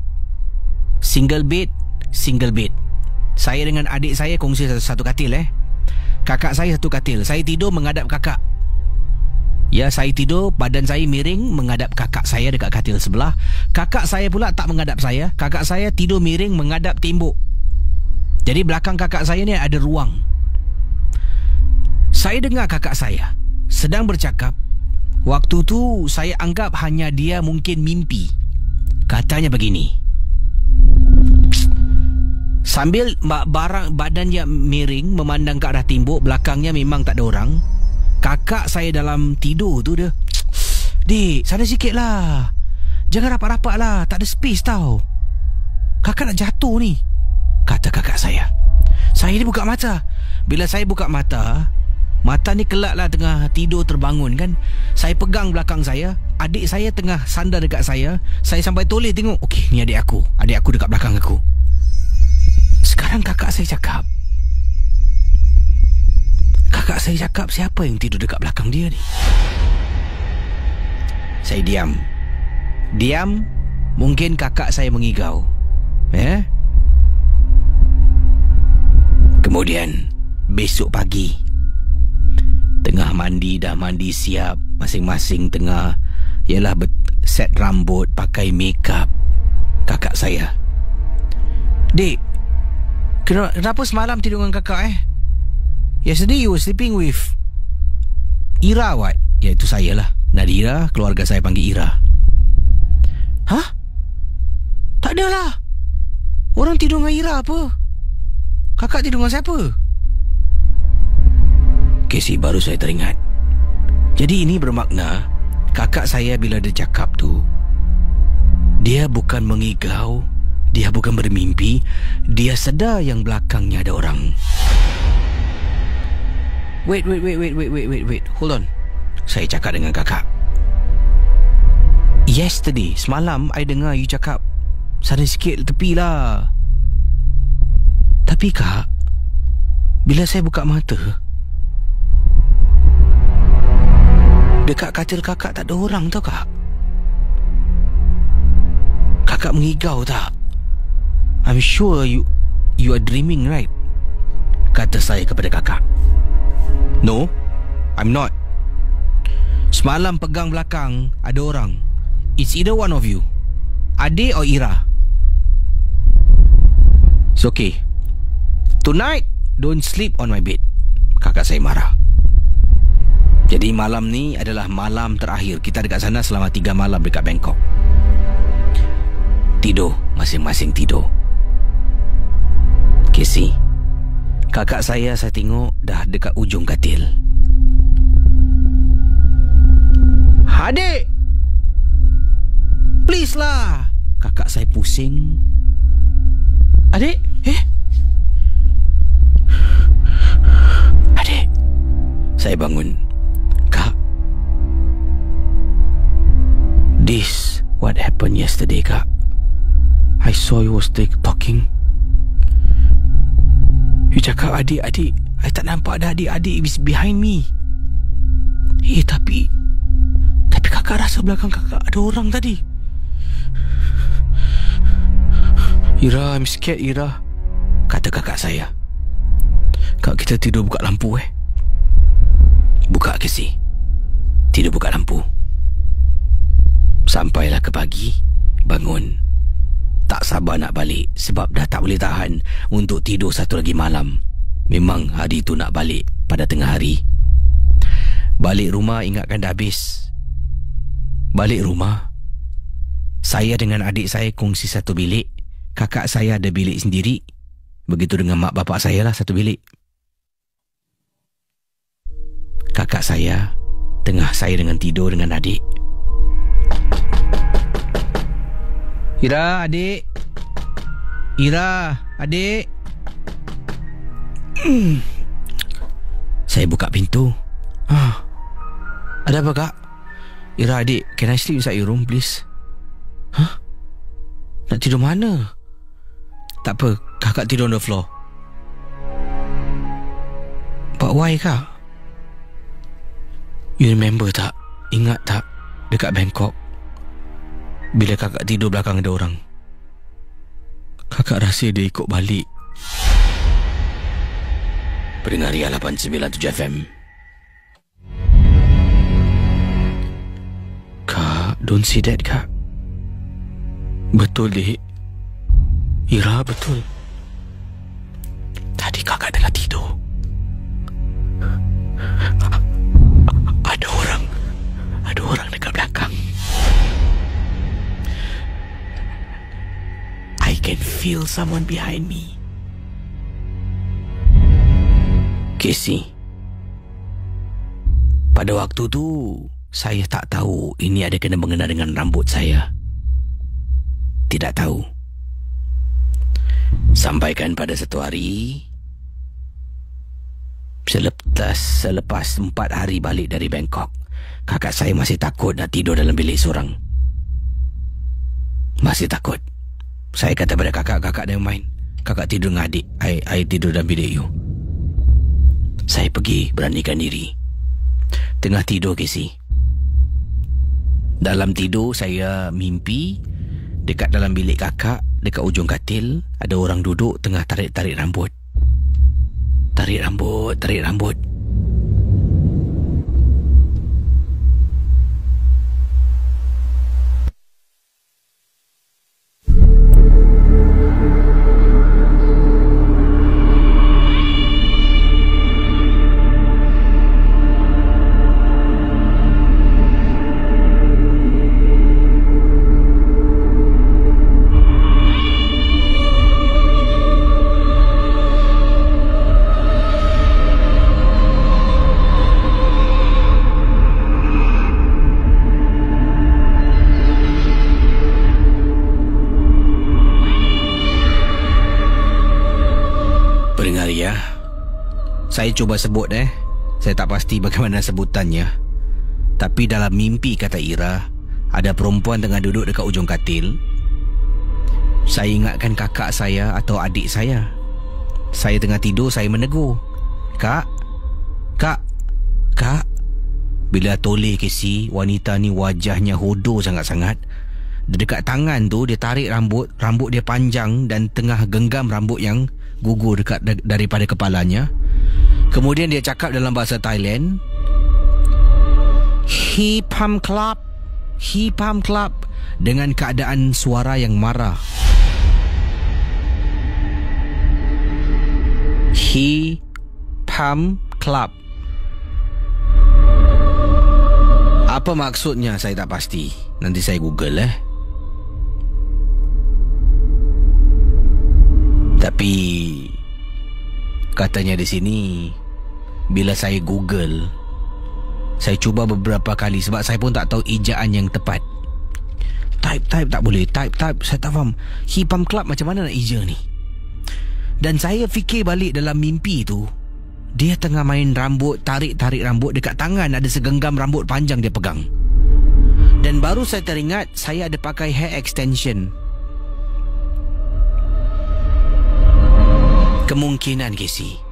[SPEAKER 2] single bed, single bed. Saya dengan adik saya kongsi 1 katil. Kakak saya 1 katil. Saya tidur menghadap kakak. Ya, saya tidur, badan saya miring menghadap kakak saya dekat katil sebelah. Kakak saya pula tak menghadap saya. Kakak saya tidur miring menghadap tembok. Jadi belakang kakak saya ni ada ruang. Saya dengar kakak saya sedang bercakap. Waktu tu saya anggap hanya dia mungkin mimpi. Katanya begini, sambil barang badannya miring memandang ke arah tembok, belakangnya memang tak ada orang. Kakak saya dalam tidur tu dia, "Dik, sana sikit lah. Jangan rapat-rapat lah. Tak ada space tau. Kakak nak jatuh ni," kata kakak saya. Saya ni buka mata. Bila saya buka mata, mata ni kelak lah tengah tidur terbangun kan. Saya pegang belakang saya. Adik saya tengah sandar dekat saya. Saya sampai toleh tengok. Okey, ni adik aku. Adik aku dekat belakang aku. Sekarang kakak saya cakap, siapa yang tidur dekat belakang dia ni? Saya diam. Mungkin kakak saya mengigau. Kemudian besok pagi, tengah mandi, dah mandi siap, masing-masing tengah ialah set rambut, pakai makeup. Kakak saya, "Dik, kenapa semalam tidur dengan kakak Yesterday you were sleeping with Ira what?" Iaitu saya lah, Nadira, keluarga saya panggil Ira. "Hah? Tak adalah. Orang tidur dengan Ira apa? Kakak tidur dengan siapa?" Casey, baru saya teringat. Jadi ini bermakna kakak saya bila dia cakap tu, dia bukan mengigau, dia bukan bermimpi, dia sedar yang belakangnya ada orang. Wait. Hold on. Saya cakap dengan kakak, "Yesterday, semalam I dengar you cakap, sana sikit tepi lah." Tapi kak, bila saya buka mata, dekat katil kakak tak ada orang tau kak. Kakak mengigau tak? "I'm sure you are dreaming, right?" kata saya kepada kakak. "No, I'm not. Semalam pegang belakang ada orang. It's either one of you, Adik or Ira. It's okay. Tonight, don't sleep on my bed." Kakak saya marah. Jadi malam ni adalah malam terakhir kita dekat sana selama 3 malam dekat Bangkok. Tidur, masing-masing tidur. Casey, kakak saya tengok dah dekat ujung katil. "Adik, please lah." Kakak saya pusing. "Adik, Adik." Saya bangun. "Kak, this what happened yesterday, Kak. I saw you was talking. You cakap adik. I tak nampak ada adik is behind me. Tapi kakak rasa belakang kakak ada orang tadi." "Ira, I'm scared, Ira," kata kakak saya. "Kak, kita tidur buka lampu Buka, Casey. Tidur buka lampu. Sampailah ke pagi, bangun. Tak sabar nak balik sebab dah tak boleh tahan untuk tidur satu lagi malam. Memang hari tu nak balik pada tengah hari. Balik rumah ingatkan dah habis. Balik rumah, Saya dengan adik saya kongsi satu bilik. Kakak saya ada bilik sendiri. Begitu dengan mak bapak saya lah, satu bilik. Kakak saya tengah saya dengan tidur dengan adik. Ira, adik. Ira, adik. Saya buka pintu. Ada apa, Kak? Ira, adik, can I sleep inside your room, please? Nak tidur mana? Tak apa, kakak tidur on the floor. But why, Kak? You remember tak? Ingat tak? Dekat Bangkok, bila kakak tidur belakang ada orang, kakak rasa dia ikut balik. Pendengar Ria 897 FM. Kak, don't say that, Kak. Betul, Dik. Ira, betul. Tadi kakak tengah tidur. Ada orang dekat belakang. I can feel someone behind me. Casey, pada waktu tu saya tak tahu ini ada kena-mengena dengan rambut saya. Tidak tahu. Sampaikan pada satu hari, selepas 4 hari balik dari Bangkok, kakak saya masih takut nak tidur dalam bilik seorang. Masih takut. Saya kata pada kakak jangan main. Kakak tidur dengan adik. I tidur dalam bilik you. Saya pergi beranikan diri. Tengah tidur, Casey. Dalam tidur saya mimpi dekat dalam bilik kakak, dekat ujung katil, ada orang duduk tengah tarik-tarik rambut. Tarik rambut. Saya cuba sebut saya tak pasti bagaimana sebutannya. Tapi dalam mimpi, kata Ira, ada perempuan tengah duduk dekat ujung katil. Saya ingatkan kakak saya atau adik saya. Saya tengah tidur, saya menegur, Kak. Bila toleh, Casey, wanita ni wajahnya hodoh sangat-sangat. Dekat tangan tu dia tarik rambut dia panjang dan tengah genggam rambut yang gugur dekat daripada kepalanya. Kemudian dia cakap dalam bahasa Thailand, He pam clap, dengan keadaan suara yang marah. He pam clap. Apa maksudnya saya tak pasti. Nanti saya Google Tapi katanya di sini, bila saya Google, saya cuba beberapa kali sebab saya pun tak tahu ejaan yang tepat. Type tak boleh. Type saya tak faham. Hipam Club macam mana nak eja ni? Dan saya fikir balik dalam mimpi tu, dia tengah main rambut, tarik rambut, dekat tangan ada segenggam rambut panjang dia pegang. Dan baru saya teringat saya ada pakai hair extension. Kemungkinan, Casey,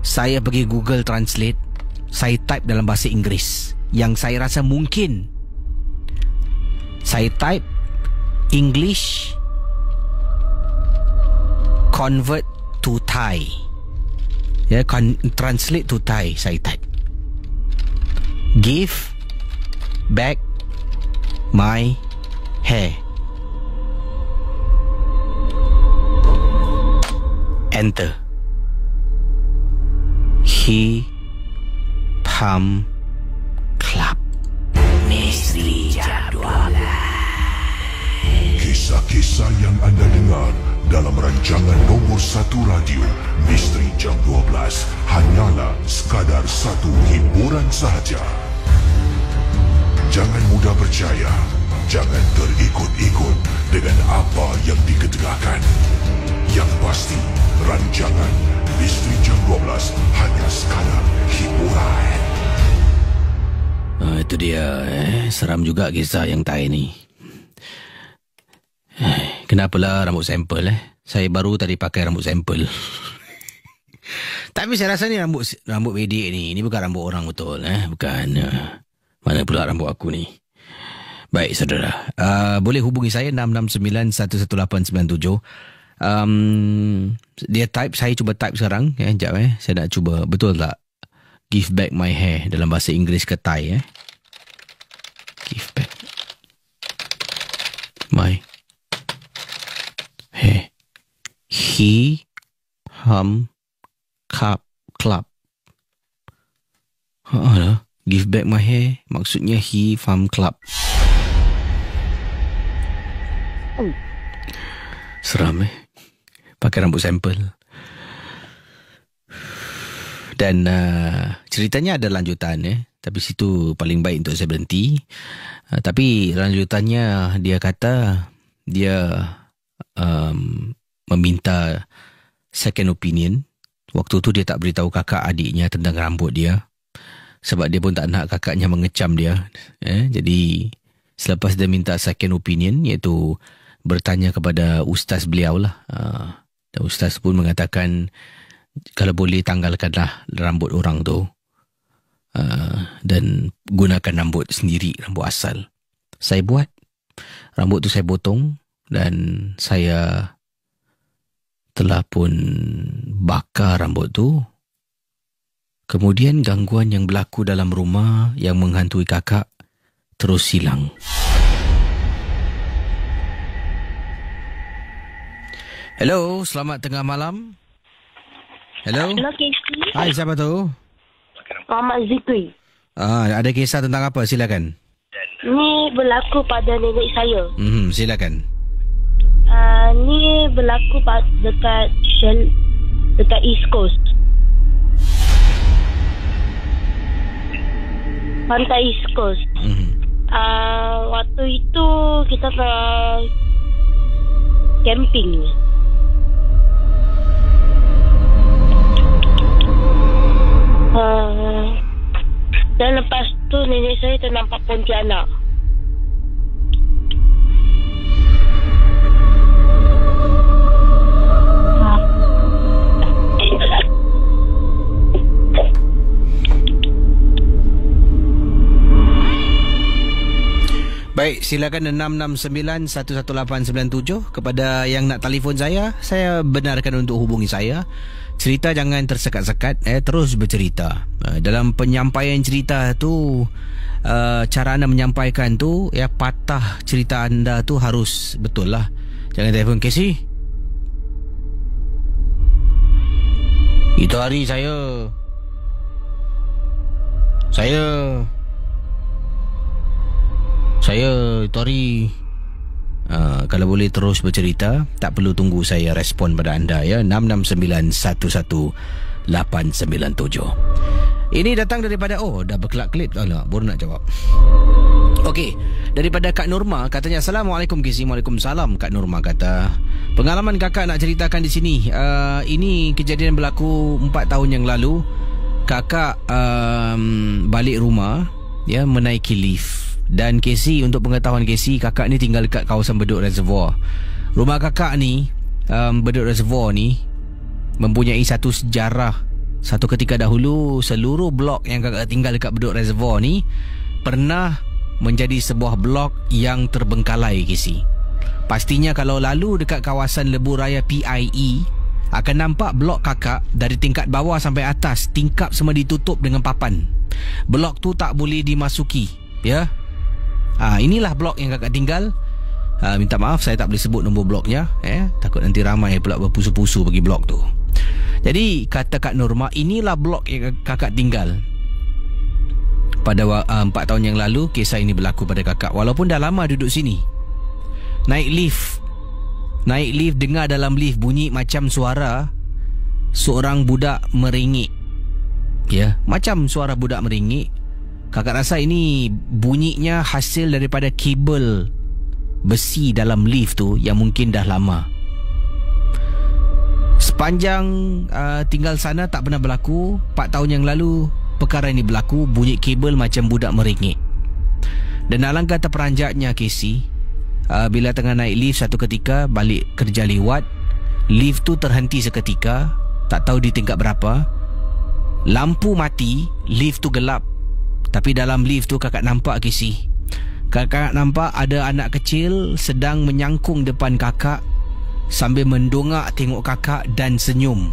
[SPEAKER 2] saya pergi Google Translate, saya type dalam bahasa Inggeris yang saya rasa mungkin. Saya type English convert to Thai. Translate to Thai. Saya type give back my hair. Enter. He pam club. Misteri Jam 12.
[SPEAKER 1] Kisah-kisah yang anda dengar dalam rancangan nombor 1 radio Misteri Jam 12 hanyalah sekadar satu hiburan sahaja. Jangan mudah percaya, jangan terikut-ikut dengan apa yang diketegakkan. Yang pasti, rancangan Misteri Jam 12 hanya sekadar hiburan.
[SPEAKER 2] Itu dia, seram juga kisah yang tai ni. Kenapalah rambut sampel Saya baru tadi pakai rambut sampel. Tapi saya rasa ni rambut bedek ni. Ini bukan rambut orang betul bukan. Mana pula rambut aku ni. Baik saudara, boleh hubungi saya 669-11897. Dia type, saya cuba type sekarang sekejap saya nak cuba betul tak give back my hair dalam bahasa Inggeris ke Thai give back my hair. He hum cup club. Give back my hair maksudnya he hum club. Seram pakai rambut sampel. Dan ceritanya ada lanjutan tapi situ paling baik untuk saya berhenti. Tapi lanjutannya dia kata dia meminta second opinion. Waktu tu dia tak beritahu kakak adiknya tentang rambut dia. Sebab dia pun tak nak kakaknya mengecam dia. Jadi selepas dia minta second opinion, iaitu bertanya kepada ustaz beliau lah. Dan ustaz pun mengatakan kalau boleh tanggalkanlah rambut orang tu dan gunakan rambut sendiri, rambut asal. Saya buat rambut tu, saya potong dan saya telah pun bakar rambut tu. Kemudian gangguan yang berlaku dalam rumah yang menghantui kakak terus hilang. Hello, selamat tengah malam. Hello.
[SPEAKER 4] Hello, Casey.
[SPEAKER 2] Hai, siapa tu?
[SPEAKER 4] Muhammad Zikri.
[SPEAKER 2] Ada kisah tentang apa? Silakan.
[SPEAKER 4] Ni berlaku pada nenek saya.
[SPEAKER 2] Silakan.
[SPEAKER 4] Ni berlaku dekat East Coast. Pantai East Coast. Waktu itu kita pernah camping. Dan lepas tu nenek saya ternampak Pontianak.
[SPEAKER 2] Baik, silakan 669-11897. Kepada yang nak telefon saya benarkan untuk hubungi saya. Cerita jangan tersekat-sekat, terus bercerita. Dalam penyampaian cerita tu, cara anda menyampaikan tu, patah cerita anda tu harus betul lah. Jangan telefon, Casey, itu hari saya itu hari. Kalau boleh terus bercerita, tak perlu tunggu saya respon pada anda 669-11897. Ini datang daripada dah berkelak-kelip. Baru nak jawab. Okey, daripada Kak Norma, katanya Assalamualaikum Casey. Waalaikumsalam. Kak Norma kata, pengalaman kakak nak ceritakan di sini. Ini kejadian berlaku 4 tahun yang lalu. Kakak balik rumah menaiki lift. Dan Casey, untuk pengetahuan Casey, kakak ni tinggal dekat kawasan Bedok Reservoir. Rumah kakak ni, Bedok Reservoir ni, mempunyai satu sejarah. Satu ketika dahulu, seluruh blok yang kakak tinggal dekat Bedok Reservoir ni pernah menjadi sebuah blok yang terbengkalai, Casey. Pastinya kalau lalu dekat kawasan Lebuh Raya PIE, akan nampak blok kakak dari tingkat bawah sampai atas, tingkap semua ditutup dengan papan. Blok tu tak boleh dimasuki, inilah blok yang kakak tinggal. Minta maaf saya tak boleh sebut nombor bloknya, takut nanti ramai pula berpusu-pusu pergi blok tu. Jadi kata Kak Norma, inilah blok yang kakak tinggal. Pada 4 tahun yang lalu kisah ini berlaku pada kakak. Walaupun dah lama duduk sini, Naik lift, dengar dalam lift bunyi macam suara seorang budak meringik. Ya, macam suara budak meringik. Kakak rasa ini bunyinya hasil daripada kabel besi dalam lift tu yang mungkin dah lama. Sepanjang tinggal sana tak pernah berlaku. 4 tahun yang lalu perkara ini berlaku, bunyi kabel macam budak meringik. Dan alangkah terperanjatnya Casey, bila tengah naik lift satu ketika balik kerja lewat, lift tu terhenti seketika, tak tahu di tingkat berapa. Lampu mati, lift tu gelap. Tapi dalam lift tu kakak nampak Casey, kakak nampak ada anak kecil sedang menyangkung depan kakak sambil mendongak tengok kakak dan senyum.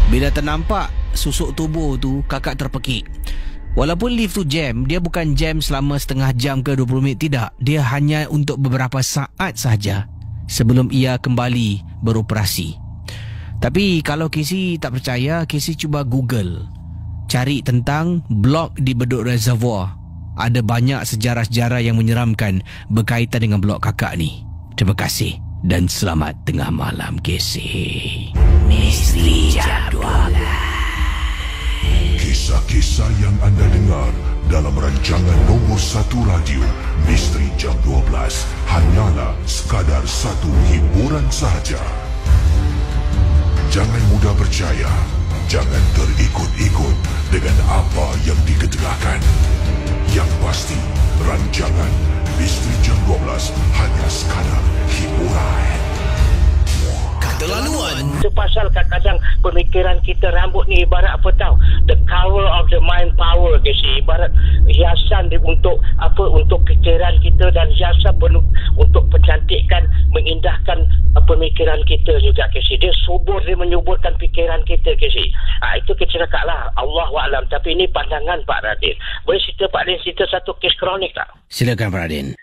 [SPEAKER 2] Bila ternampak susuk tubuh tu, kakak terpekik. Walaupun lift tu jam, dia bukan jam selama setengah jam ke 20 minit, tidak. Dia hanya untuk beberapa saat sahaja sebelum ia kembali beroperasi. Tapi kalau Casey tak percaya, Casey cuba Google, cari tentang blok di Bedok Reservoir. Ada banyak sejarah-sejarah yang menyeramkan berkaitan dengan blok kakak ni. Terima kasih dan selamat tengah malam Casey. Misteri Jam 12.
[SPEAKER 1] Kisah-kisah yang anda dengar dalam rancangan nombor 1 radio Misteri Jam 12 hanyalah sekadar satu hiburan sahaja. Jangan mudah percaya, jangan terikut-ikut dengan apa yang diketengahkan. Yang pasti, rancangan Misteri Jam 12 hanya sekadar hiburan.
[SPEAKER 2] Keterlaluan.
[SPEAKER 5] Itu pasal kadang-kadang pemikiran kita, rambut ni ibarat apa tahu, the cover of the mind power, Casey. Ibarat hiasan untuk apa, untuk fikiran kita, dan hiasan penuh untuk pencantikan, mengindahkan pemikiran kita juga, Casey. Dia subur, dia menyuburkan fikiran kita, Casey. Itu kita cakap lah, Allahualam. Tapi ini pandangan Pak Radin. Boleh cerita Pak Radin cerita satu kes kronik tak?
[SPEAKER 2] Silakan Pak Radin.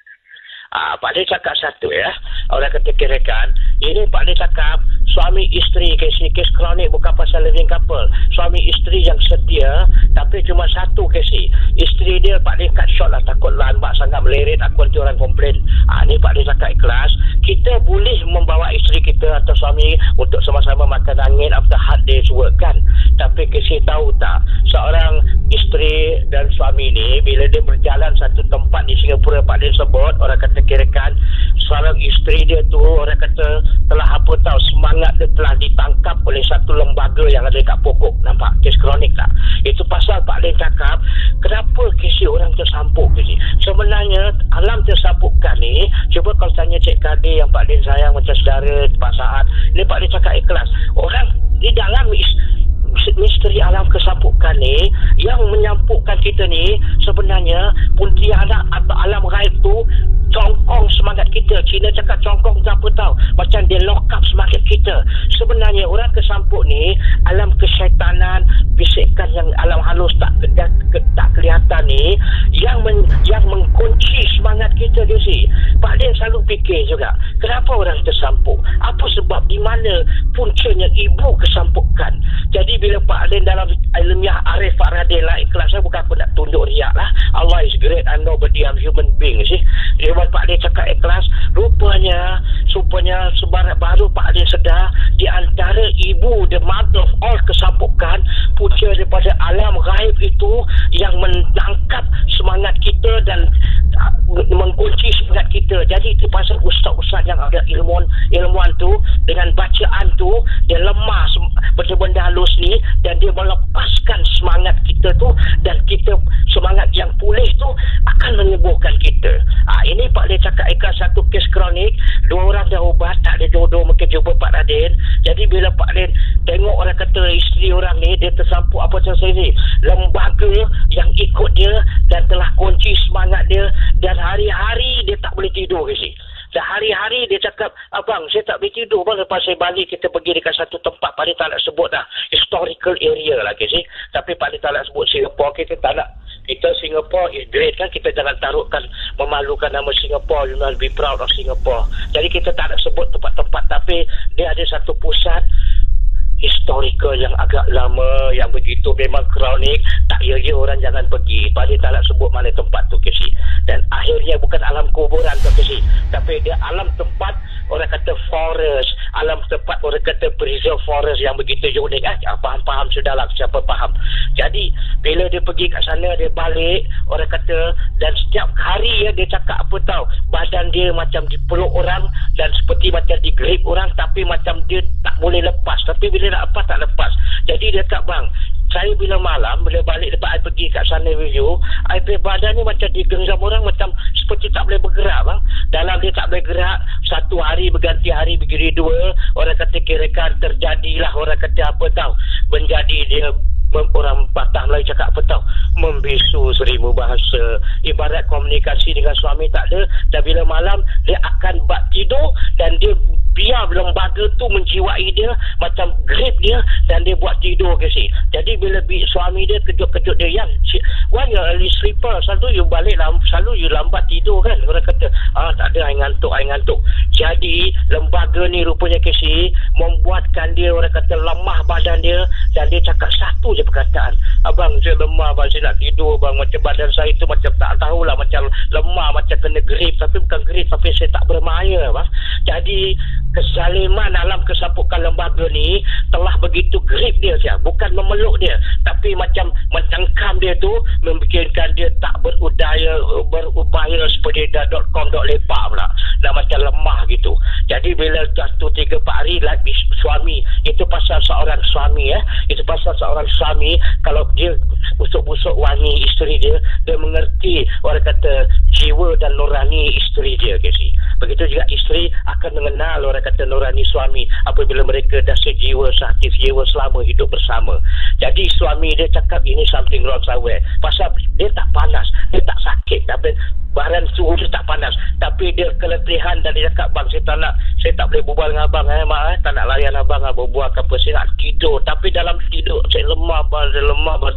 [SPEAKER 5] Pak Din cakap satu ya. Orang kata kirakan, ini Pak Din cakap suami isteri, kes kronik, bukan pasal living couple. Suami isteri yang setia, tapi cuma satu Casey. Isteri dia Pak Din cut short lah, takut lambat sangat melerit, aku nanti orang komplain. Ni Pak Din cakap ikhlas. Kita boleh membawa isteri kita atau suami untuk sama-sama makan angin after hard day's work kan. Tapi Casey tahu tak, seorang isteri dan suami ni bila dia berjalan satu tempat di Singapura, Pak Din sebut, orang kata kirakan seorang isteri dia tu, orang kata telah apa tahu, semangat dia telah ditangkap oleh satu lembaga yang ada dekat pokok. Nampak kes kronik tak? Itu pasal Pak Din cakap, kenapa Casey orang tersampuk Casey? Sebenarnya alam tersampukkan ni, cuba kalau tanya Cik Kadir yang Pak Din sayang macam saudara Pak Saad, ni Pak Din cakap ikhlas, orang di dalam misteri alam kesampukkan ni, yang menyampukkan kita ni sebenarnya puntianak atau alam gaib tu congkong semangat kita. Cina cakap congkong tu apa tahu, macam dia lock up semangat kita. Sebenarnya orang kesampuk ni, alam kesyaitanan, bisikan yang alam halus tak kelihatan ni, yang mengkunci semangat kita dia si. Pak Din selalu fikir juga, kenapa orang tersampuk, apa sebab, di mana puncanya ibu kesampukan. Jadi bila Pak Din dalam ilmiah Arif Pak Radin lah, ikhlas, saya bukan aku nak tunjuk riak lah, Allah is great and nobody am human being sih. Dia Pak Din cakap ikhlas, rupanya sebarat baru Pak Din sedar, di antara ibu, the mother of all kesampukan, punca daripada alam gaib itu yang menangkap semangat kita dan mengkunci semangat kita. Jadi itu pasal ustaz-ustaz yang ada ilmuwan tu, dengan bacaan tu dia lemah benda-benda halus ni, dan dia melepaskan semangat kita tu, dan kita semangat yang pulih tu akan menyembuhkan kita. Ini Pak Din cakap ikhlas, satu kes kronik, 2 orang dah ubat, tak ada jodoh, mungkin jumpa Pak Radin. Jadi bila Pak Din tengok orang kata isteri orang ni dia tersampuk, apa macam saya ni, lembaga yang ikut dia dan telah kunci semangat dia, dan hari-hari dia tak boleh tidur ke sini. Dan hari-hari dia cakap, abang saya tak boleh tidur bang, lepas saya balik kita pergi dekat satu tempat, Pak Din tak nak sebut dah, historical area lah ke sini. Tapi Pak Din tak nak sebut Singapore, kita tak nak. Kita Singapore is great kan, kita jangan taruhkan memalukan nama Singapore, you must be proud of Singapore. Jadi kita tak nak sebut tempat-tempat, tapi dia ada satu pusat historical yang agak lama, yang begitu memang kronik, tak ya orang jangan pergi. Pak Din tak nak sebut mana tempat tu Casey. Dan akhirnya bukan alam kuburan tu Casey, tapi Tapi dia alam tempat orang kata forest, alam tempat orang kata preserve forest yang begitu unik. Faham sudahlah, siapa faham. Jadi bila dia pergi kat sana, dia balik orang kata, dan setiap hari dia cakap apa tahu, badan dia macam dipeluk orang dan seperti macam digrip orang, tapi macam dia tak boleh lepas, tapi bila nak lepas tak lepas. Jadi dia kata, bang, saya bila malam, bila balik lepas saya pergi kat sana review, saya punya badan ni macam digenggam orang, macam seperti tak boleh bergerak bang. Dalam dia tak boleh gerak, satu hari berganti hari begini dua, orang kata kirakan terjadilah orang kata apa tahu, menjadi dia orang patah Melayu cakap apa tahu, membisu seribu bahasa. Ibarat komunikasi dengan suami tak ada, dan bila malam dia akan bak tidur dan dia biar lembaga tu menjiwai dia, macam grip dia, dan dia buat tidur ke si. Jadi bila suami dia kejut-kejut dia, yang why you early sleeper, selalu you balik selalu you lambat tidur kan. Orang kata tak ada, I ngantuk. Jadi lembaga ni rupanya ke si membuatkan dia orang kata lemah badan dia, dan dia cakap satu je perkataan, abang saya lemah bang, saya nak tidur bang, macam badan saya tu macam tak tahulah, macam lemah, macam kena grip, tapi bukan grip, tapi saya tak bermaya bang. Jadi kezaliman alam kesapukan lembaga ni telah begitu grip dia, bukan memeluk dia, tapi macam mencengkam dia tu, membiarkan dia tak berupaya seperti .com.lepak pula, dah macam lemah gitu. Jadi bila jatuh 3-4 hari lagi suami, itu pasal seorang suami itu pasal seorang suami, kalau dia busuk-busuk wangi isteri dia mengerti orang kata jiwa dan nurani isteri dia ke si. Begitu juga isteri akan mengenal orang kata nurani suami apabila mereka dah sejiwa sehati sejiwa selama hidup bersama. Jadi suami dia cakap ini something wrong somewhere, pasal dia tak panas, dia tak sakit, tapi baran suhu dia tak panas, tapi dia keletihan, dan dia cakap, bang saya tak boleh berbual dengan abang mak, tak nak layan abang berbual ke apa, saya nak tidur, tapi dalam tidur saya lemah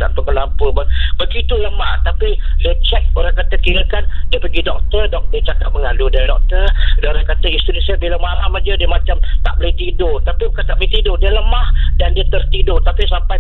[SPEAKER 5] tak tahu kenapa bang, begitu lemah. Tapi dia cek, orang kata kirakan dia pergi doktor dia cakap mengadu dari doktor, dia orang kata isteri saya bila malam aja dia macam tak boleh tidur, tapi bukan tak boleh tidur, dia lemah dan dia tertidur, tapi sampai